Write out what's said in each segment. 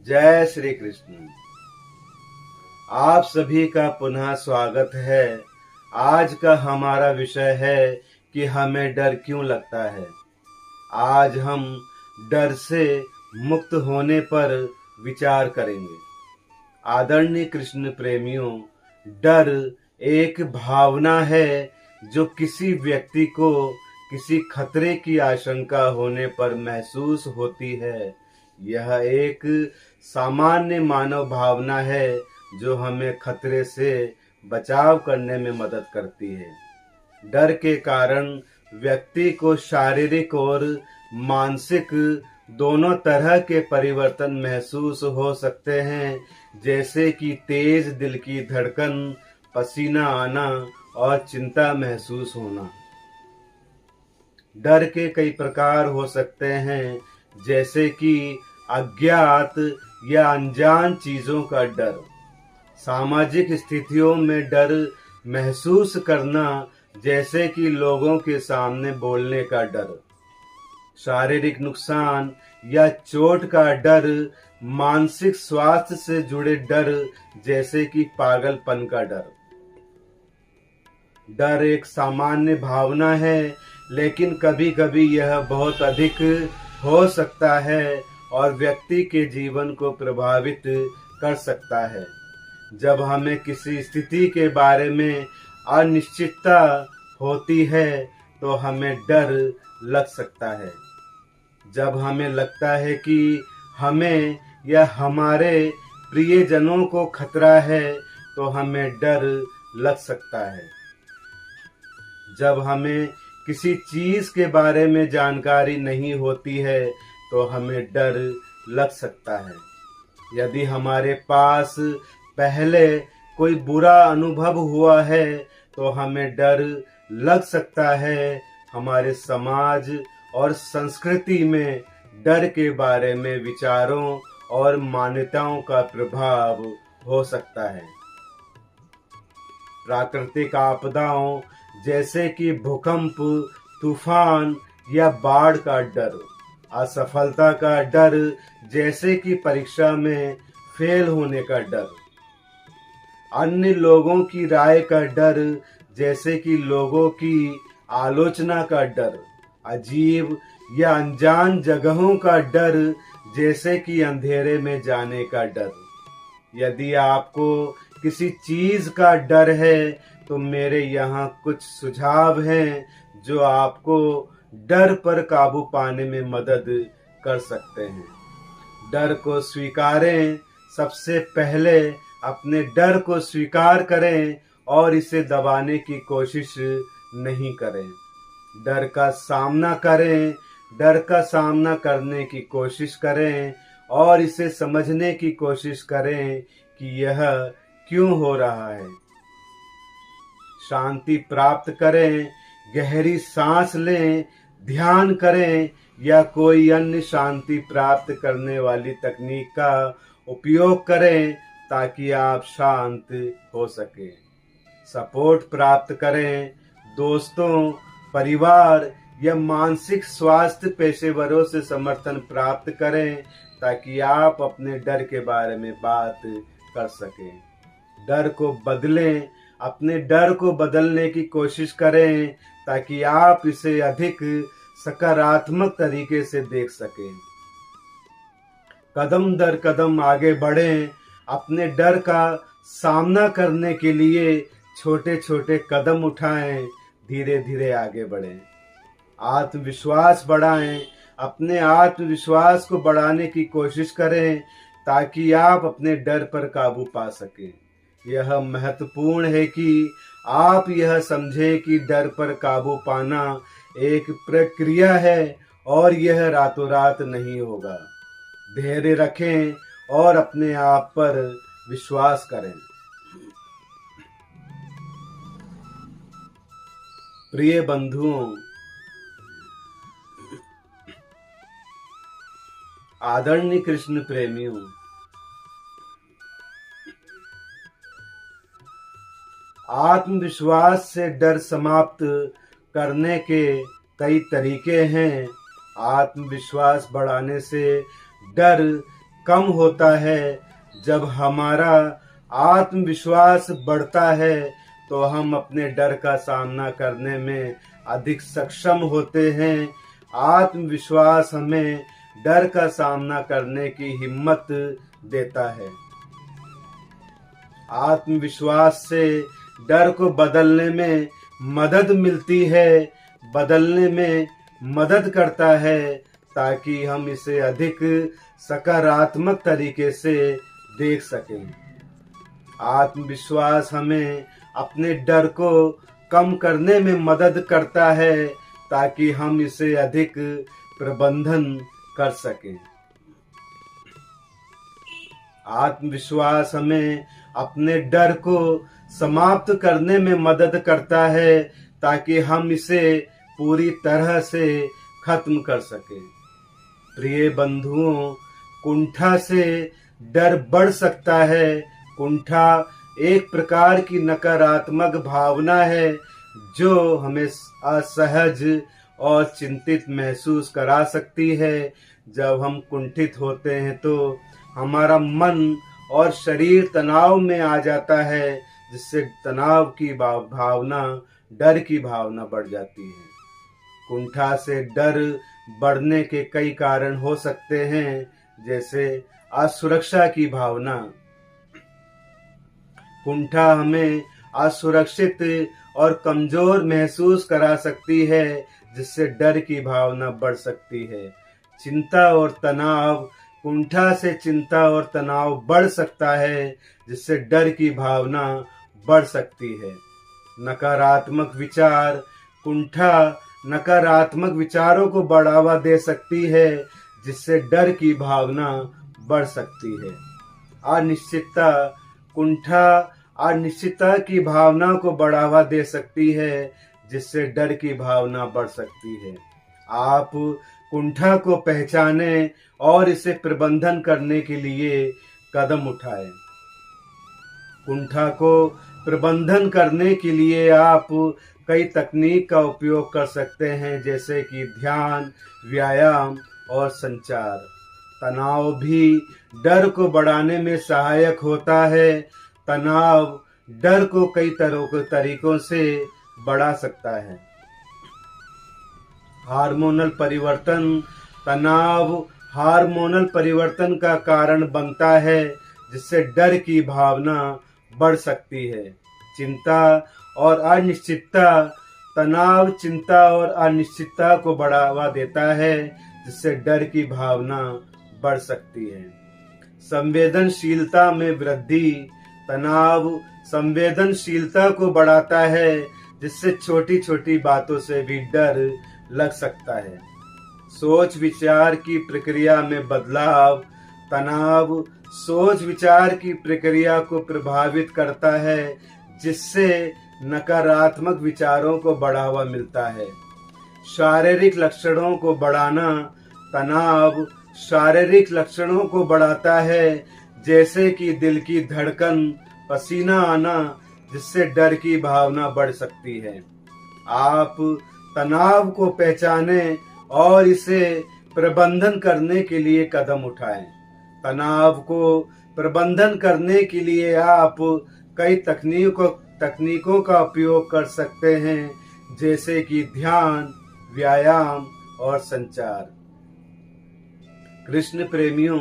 जय श्री कृष्ण। आप सभी का पुनः स्वागत है। आज का हमारा विषय है कि हमें डर क्यों लगता है। आज हम डर से मुक्त होने पर विचार करेंगे। आदरणीय कृष्ण प्रेमियों, डर एक भावना है जो किसी व्यक्ति को किसी खतरे की आशंका होने पर महसूस होती है। यह एक सामान्य मानव भावना है जो हमें खतरे से बचाव करने में मदद करती है। डर के कारण व्यक्ति को शारीरिक और मानसिक दोनों तरह के परिवर्तन महसूस हो सकते हैं, जैसे कि तेज दिल की धड़कन, पसीना आना और चिंता महसूस होना। डर के कई प्रकार हो सकते हैं, जैसे कि अज्ञात या अनजान चीजों का डर, सामाजिक स्थितियों में डर महसूस करना, जैसे कि लोगों के सामने बोलने का डर, शारीरिक नुकसान या चोट का डर, मानसिक स्वास्थ्य से जुड़े डर, जैसे कि पागलपन का डर। डर एक सामान्य भावना है, लेकिन कभी कभी यह बहुत अधिक हो सकता है और व्यक्ति के जीवन को प्रभावित कर सकता है। जब हमें किसी स्थिति के बारे में अनिश्चितता होती है तो हमें डर लग सकता है। जब हमें लगता है कि हमें या हमारे प्रियजनों को खतरा है तो हमें डर लग सकता है। जब हमें किसी चीज के बारे में जानकारी नहीं होती है तो हमें डर लग सकता है। यदि हमारे पास पहले कोई बुरा अनुभव हुआ है तो हमें डर लग सकता है। हमारे समाज और संस्कृति में डर के बारे में विचारों और मान्यताओं का प्रभाव हो सकता है। प्राकृतिक आपदाओं जैसे कि भूकंप, तूफान या बाढ़ का डर, असफलता का डर जैसे कि परीक्षा में फेल होने का डर, अन्य लोगों की राय का डर जैसे कि लोगों की आलोचना का डर, अजीब या अनजान जगहों का डर जैसे कि अंधेरे में जाने का डर। यदि आपको किसी चीज का डर है तो मेरे यहाँ कुछ सुझाव हैं जो आपको डर पर काबू पाने में मदद कर सकते हैं। डर को स्वीकारें। सबसे पहले अपने डर को स्वीकार करें और इसे दबाने की कोशिश नहीं करें। डर का सामना करें। डर का सामना करने की कोशिश करें और इसे समझने की कोशिश करें कि यह क्यों हो रहा है। शांति प्राप्त करें। गहरी सांस लें, ध्यान करें या कोई अन्य शांति प्राप्त करने वाली तकनीक का उपयोग करें ताकि आप शांत हो सकें। सपोर्ट प्राप्त करें। दोस्तों, परिवार या मानसिक स्वास्थ्य पेशेवरों से समर्थन प्राप्त करें ताकि आप अपने डर के बारे में बात कर सकें। डर को बदलें। अपने डर को बदलने की कोशिश करें ताकि आप इसे अधिक सकारात्मक तरीके से देख सकें। कदम दर कदम आगे बढ़ें। अपने डर का सामना करने के लिए छोटे छोटे कदम उठाएं, धीरे धीरे आगे बढ़ें। आत्मविश्वास बढ़ाएं। अपने आत्मविश्वास को बढ़ाने की कोशिश करें ताकि आप अपने डर पर काबू पा सकें। यह महत्वपूर्ण है कि आप यह समझें कि डर पर काबू पाना एक प्रक्रिया है और यह रातों रात नहीं होगा। धैर्य रखें और अपने आप पर विश्वास करें। प्रिय बंधुओं, आदरणीय कृष्ण प्रेमियों, आत्मविश्वास से डर समाप्त करने के कई तरीके हैं। आत्मविश्वास बढ़ाने से डर कम होता है। जब हमारा आत्मविश्वास बढ़ता है तो हम अपने डर का सामना करने में अधिक सक्षम होते हैं। आत्मविश्वास हमें डर का सामना करने की हिम्मत देता है। आत्मविश्वास से डर को बदलने में मदद मिलती है, बदलने में मदद करता है, ताकि हम इसे अधिक सकारात्मक तरीके से देख सकें। आत्मविश्वास हमें अपने डर को कम करने में मदद करता है, ताकि हम इसे अधिक प्रबंधन कर सकें। आत्मविश्वास हमें अपने डर को समाप्त करने में मदद करता है, ताकि हम इसे पूरी तरह से खत्म कर सकें। प्रिय बंधुओं, कुंठा से डर बढ़ सकता है। कुंठा एक प्रकार की नकारात्मक भावना है जो हमें असहज और चिंतित महसूस करा सकती है। जब हम कुंठित होते हैं तो हमारा मन और शरीर तनाव में आ जाता है, जिससे तनाव की भावना, डर की भावना बढ़ जाती है। कुंठा से डर बढ़ने के कई कारण हो सकते हैं, जैसे असुरक्षा की भावना। कुंठा हमें असुरक्षित और कमजोर महसूस करा सकती है, जिससे डर की भावना बढ़ सकती है। चिंता और तनाव, कुंठा से चिंता और तनाव बढ़ सकता है, जिससे डर की भावना बढ़ सकती है। नकारात्मक विचार, कुंठा नकारात्मक विचारों को बढ़ावा दे सकती है, जिससे डर की भावना बढ़ सकती है। अनिश्चितता, कुंठा अनिश्चितता की भावना को बढ़ावा दे सकती है, जिससे डर की भावना बढ़ सकती है। आप कुंठा को पहचानें और इसे प्रबंधन करने के लिए कदम उठाएं। कुंठा को प्रबंधन करने के लिए आप कई तकनीक का उपयोग कर सकते हैं, जैसे कि ध्यान, व्यायाम और संचार। तनाव भी डर को बढ़ाने में सहायक होता है। तनाव डर को कई तरीकों से बढ़ा सकता है। हार्मोनल परिवर्तन, तनाव हार्मोनल परिवर्तन का कारण बनता है, जिससे डर की भावना बढ़ सकती है। चिंता और अनिश्चितता, तनाव चिंता और अनिश्चितता को बढ़ावा देता है, जिससे डर की भावना बढ़ सकती है। संवेदनशीलता में वृद्धि, तनाव संवेदनशीलता को बढ़ाता है, जिससे छोटी छोटी बातों से भी डर लग सकता है। सोच विचार की प्रक्रिया में बदलाव, तनाव सोच विचार की प्रक्रिया को प्रभावित करता है, जिससे नकारात्मक विचारों को बढ़ावा मिलता है। शारीरिक लक्षणों को बढ़ाना, तनाव शारीरिक लक्षणों को बढ़ाता है, जैसे कि दिल की धड़कन, पसीना आना, जिससे डर की भावना बढ़ सकती है। आप तनाव को पहचानें और इसे प्रबंधन करने के लिए कदम उठाएं। तनाव को प्रबंधन करने के लिए आप कई तकनीकों का उपयोग कर सकते हैं, जैसे कि ध्यान, व्यायाम और संचार। कृष्ण प्रेमियों,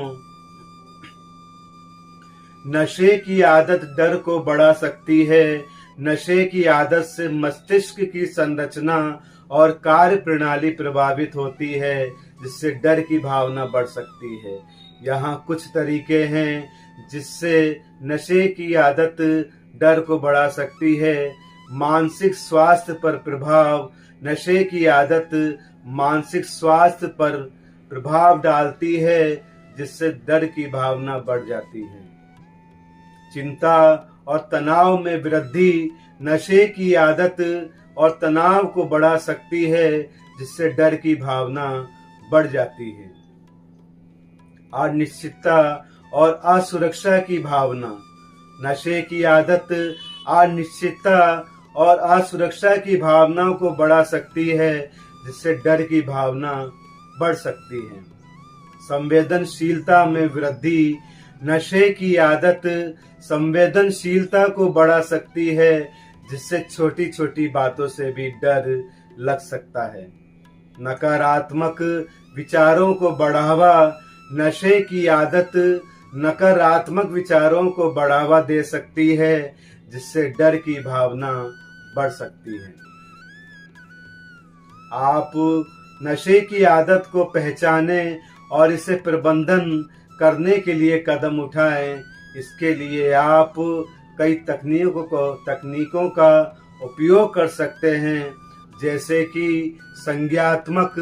नशे की आदत डर को बढ़ा सकती है। नशे की आदत से मस्तिष्क की संरचना और कार्य प्रणाली प्रभावित होती है, जिससे डर की भावना बढ़ सकती है। यहाँ कुछ तरीके हैं जिससे नशे की आदत डर को बढ़ा सकती है। मानसिक स्वास्थ्य पर प्रभाव, नशे की आदत मानसिक स्वास्थ्य पर प्रभाव डालती है, जिससे डर की भावना बढ़ जाती है। चिंता और तनाव में वृद्धि, नशे की आदत और तनाव को बढ़ा सकती है, जिससे डर की भावना बढ़ जाती है। अनिश्चितता और असुरक्षा की भावना, नशे की आदत अनिश्चितता और असुरक्षा की भावनाओं को बढ़ा सकती है, जिससे डर की भावना बढ़ सकती है। संवेदनशीलता में वृद्धि। नशे की आदत संवेदनशीलता को बढ़ा सकती है, जिससे छोटी छोटी बातों से भी डर लग सकता है। नकारात्मक विचारों को बढ़ावा। नशे की आदत नकारात्मक विचारों को बढ़ावा दे सकती है, जिससे डर की भावना बढ़ सकती है। आप नशे की आदत को पहचाने और इसे प्रबंधन करने के लिए कदम उठाएं। इसके लिए आप कई तकनीकों का उपयोग कर सकते हैं, जैसे कि संज्ञानात्मक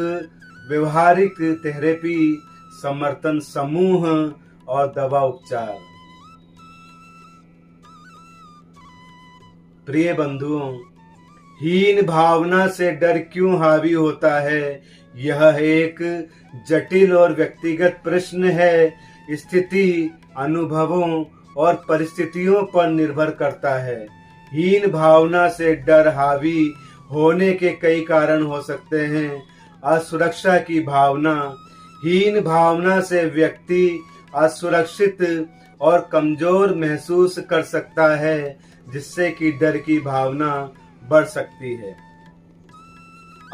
व्यवहारिक थेरेपी, समर्थन समूह और दवा उपचार। प्रिय बंधुओं, हीन भावना से डर क्यों हावी होता है? यह एक जटिल और व्यक्तिगत प्रश्न है। स्थिति, अनुभवों और परिस्थितियों पर निर्भर करता है। हीन भावना से डर हावी होने के कई कारण हो सकते हैं। असुरक्षा की भावना। हीन भावना से व्यक्ति असुरक्षित और कमजोर महसूस कर सकता है, जिससे कि डर की भावना बढ़ सकती है।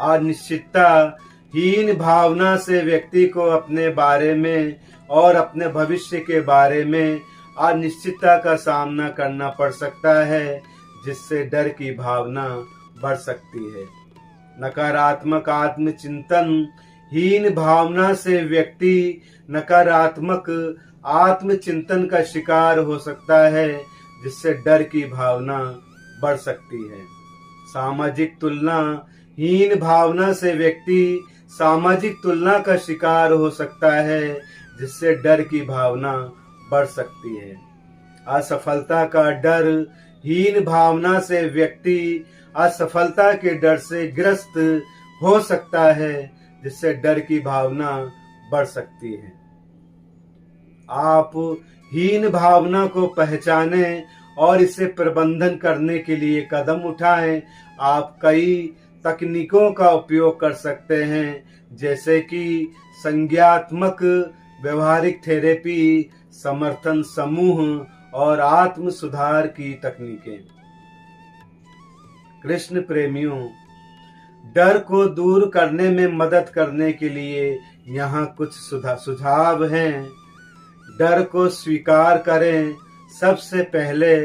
अनिश्चितता। हीन भावना से व्यक्ति को अपने बारे में और अपने भविष्य के बारे में अनिश्चितता का सामना करना पड़ सकता है, जिससे डर की भावना बढ़ सकती है। नकारात्मक आत्मचिंतन। हीन भावना से व्यक्ति नकारात्मक आत्मचिंतन का शिकार हो सकता है, जिससे डर की भावना बढ़ सकती है। सामाजिक तुलना। हीन भावना से व्यक्ति सामाजिक तुलना का शिकार हो सकता है, जिससे डर की भावना बढ़ सकती है। असफलता का डर। हीन भावना से व्यक्ति असफलता के डर से ग्रस्त हो सकता है, जिससे डर की भावना बढ़ सकती है। आप हीन भावना को पहचानें और इसे प्रबंधन करने के लिए कदम उठाएं। आप कई तकनीकों का उपयोग कर सकते हैं, जैसे कि संज्ञानात्मक व्यवहारिक थेरेपी, समर्थन समूह और आत्म सुधार की तकनीकें। कृष्ण प्रेमियों, डर को दूर करने में मदद करने के लिए यहाँ कुछ सुझाव हैं। डर को स्वीकार करें। सबसे पहले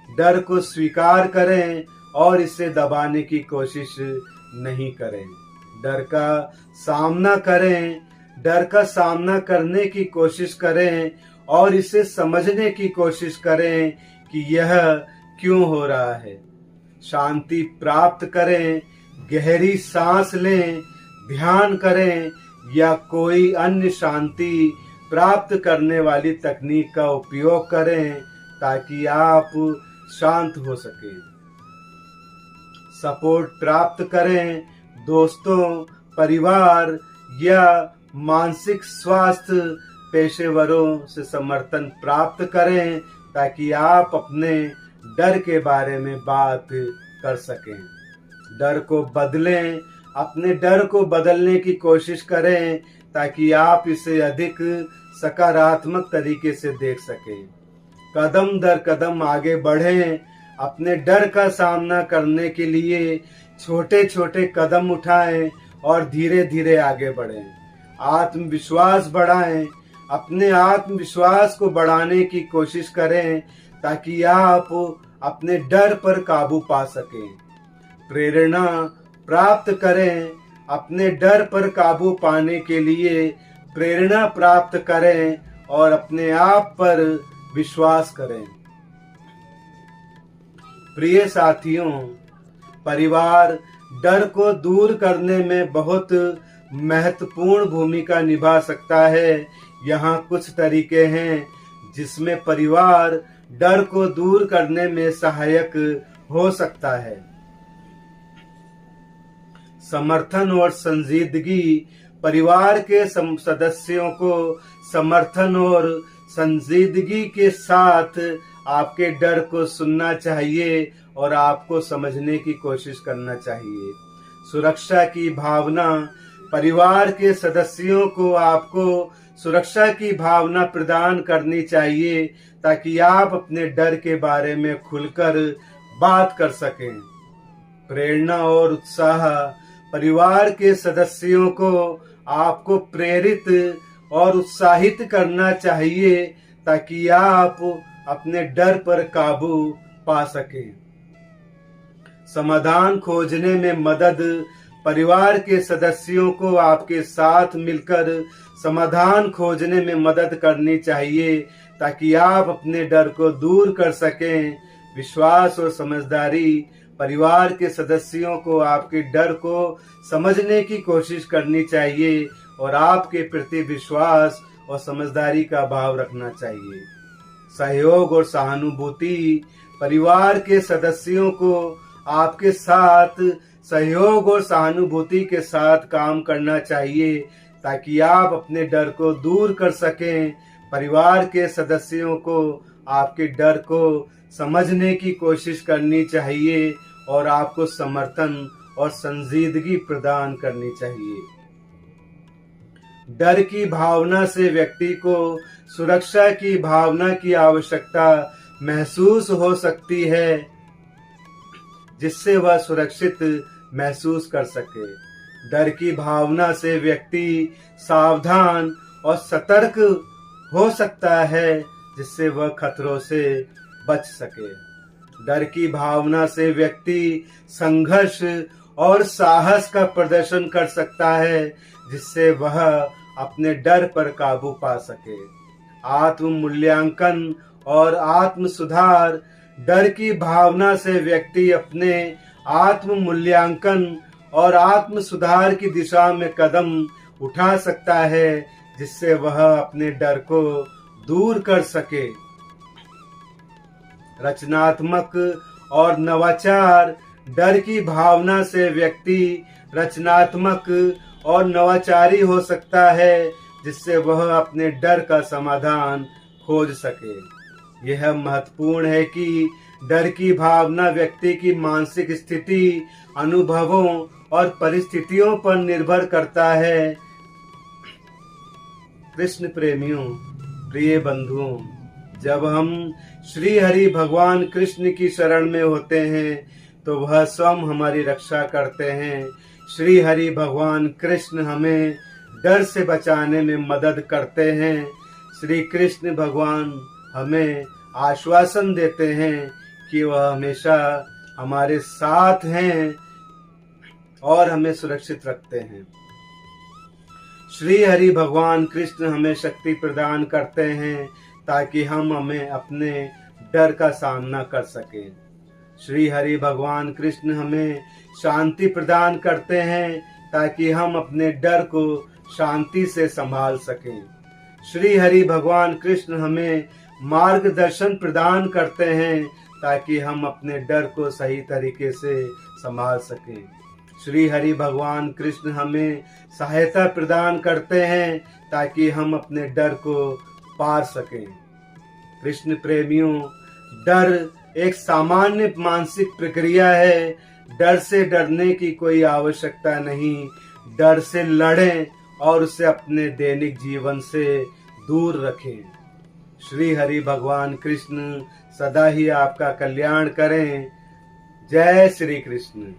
डर को स्वीकार करें और इसे दबाने की कोशिश नहीं करें। डर का सामना करें। डर का सामना करने की कोशिश करें और इसे समझने की कोशिश करें कि यह क्यों हो रहा है। शांति प्राप्त करें। गहरी सांस लें, ध्यान करें या कोई अन्य शांति प्राप्त करने वाली तकनीक का उपयोग करें, ताकि आप शांत हो सकें। सपोर्ट प्राप्त करें। दोस्तों, परिवार या मानसिक स्वास्थ्य पेशेवरों से समर्थन प्राप्त करें, ताकि आप अपने डर के बारे में बात कर सकें। डर को बदलें। अपने डर को बदलने की कोशिश करें, ताकि आप इसे अधिक सकारात्मक तरीके से देख सकें। कदम दर कदम आगे बढ़ें। अपने डर का सामना करने के लिए छोटे छोटे कदम उठाएं और धीरे धीरे आगे बढ़ें। आत्मविश्वास बढ़ाएं। अपने आत्मविश्वास को बढ़ाने की कोशिश करें, ताकि आप अपने डर पर काबू पा सकें। प्रेरणा प्राप्त करें। अपने डर पर काबू पाने के लिए प्रेरणा प्राप्त करें और अपने आप पर विश्वास करें। प्रिय साथियों, परिवार डर को दूर करने में बहुत महत्वपूर्ण भूमिका निभा सकता है। यहाँ कुछ तरीके हैं जिसमें परिवार डर को दूर करने में सहायक हो सकता है। समर्थन और संजीदगी। परिवार के सदस्यों को समर्थन और संजीदगी के साथ आपके डर को सुनना चाहिए और आपको समझने की कोशिश करना चाहिए। सुरक्षा की भावना। परिवार के सदस्यों को आपको सुरक्षा की भावना प्रदान करनी चाहिए ताकि आप अपने डर के बारे में खुलकर बात कर सकें। प्रेरणा और उत्साह परिवार के सदस्यों को आपको प्रेरित और उत्साहित करना चाहिए ताकि आप अपने डर पर काबू पा सकें। समाधान खोजने में मदद परिवार के सदस्यों को आपके साथ मिलकर समाधान खोजने में मदद करनी चाहिए ताकि आप अपने डर को दूर कर सकें। विश्वास और समझदारी परिवार के सदस्यों को आपके डर को समझने की कोशिश करनी चाहिए और आपके प्रति विश्वास और समझदारी का भाव रखना चाहिए। सहयोग और सहानुभूति परिवार के सदस्यों को आपके साथ सहयोग और सहानुभूति के साथ काम करना चाहिए ताकि आप अपने डर को दूर कर सकें। परिवार के सदस्यों को आपके डर को समझने की कोशिश करनी चाहिए और आपको समर्थन और संजीदगी प्रदान करनी चाहिए। डर की भावना से व्यक्ति को सुरक्षा की भावना की आवश्यकता महसूस हो सकती है जिससे वह सुरक्षित महसूस कर सके। डर की भावना से व्यक्ति सावधान और सतर्क हो सकता है जिससे वह खतरों से बच सके। डर की भावना से व्यक्ति संघर्ष और साहस का प्रदर्शन कर सकता है जिससे वह अपने डर पर काबू पा सके। आत्म मूल्यांकन और आत्म सुधार डर की भावना से व्यक्ति अपने आत्म मूल्यांकन और आत्म सुधार की दिशा में कदम उठा सकता है जिससे वह अपने डर को दूर कर सके। रचनात्मक और नवाचार डर की भावना से व्यक्ति रचनात्मक और नवाचारी हो सकता है जिससे वह अपने डर का समाधान खोज सके। यह महत्वपूर्ण है कि डर की भावना व्यक्ति की मानसिक स्थिति, अनुभवों और परिस्थितियों पर निर्भर करता है। कृष्ण प्रेमियों, प्रिय बंधुओं, जब हम श्री हरि भगवान कृष्ण की शरण में होते हैं तो वह स्वयं हमारी रक्षा करते हैं। श्री हरि भगवान कृष्ण हमें डर से बचाने में मदद करते हैं। श्री कृष्ण भगवान हमें आश्वासन देते हैं कि वह हमेशा हमारे साथ हैं और हमें सुरक्षित रखते हैं। श्री हरि भगवान कृष्ण हमें शक्ति प्रदान करते हैं ताकि हम हमें अपने डर का सामना कर सकें। श्री हरि भगवान कृष्ण हमें शांति प्रदान करते हैं ताकि हम अपने डर को शांति से संभाल सकें। श्री हरि भगवान कृष्ण हमें मार्गदर्शन प्रदान करते हैं ताकि हम अपने डर को सही तरीके से संभाल सकें। श्री हरि भगवान कृष्ण हमें सहायता प्रदान करते हैं ताकि हम अपने डर को पार सकें। कृष्ण प्रेमियों, डर एक सामान्य मानसिक प्रक्रिया है। डर से डरने की कोई आवश्यकता नहीं। डर से लड़ें और उसे अपने दैनिक जीवन से दूर रखें। श्री हरि भगवान कृष्ण सदा ही आपका कल्याण करें। जय श्री कृष्ण।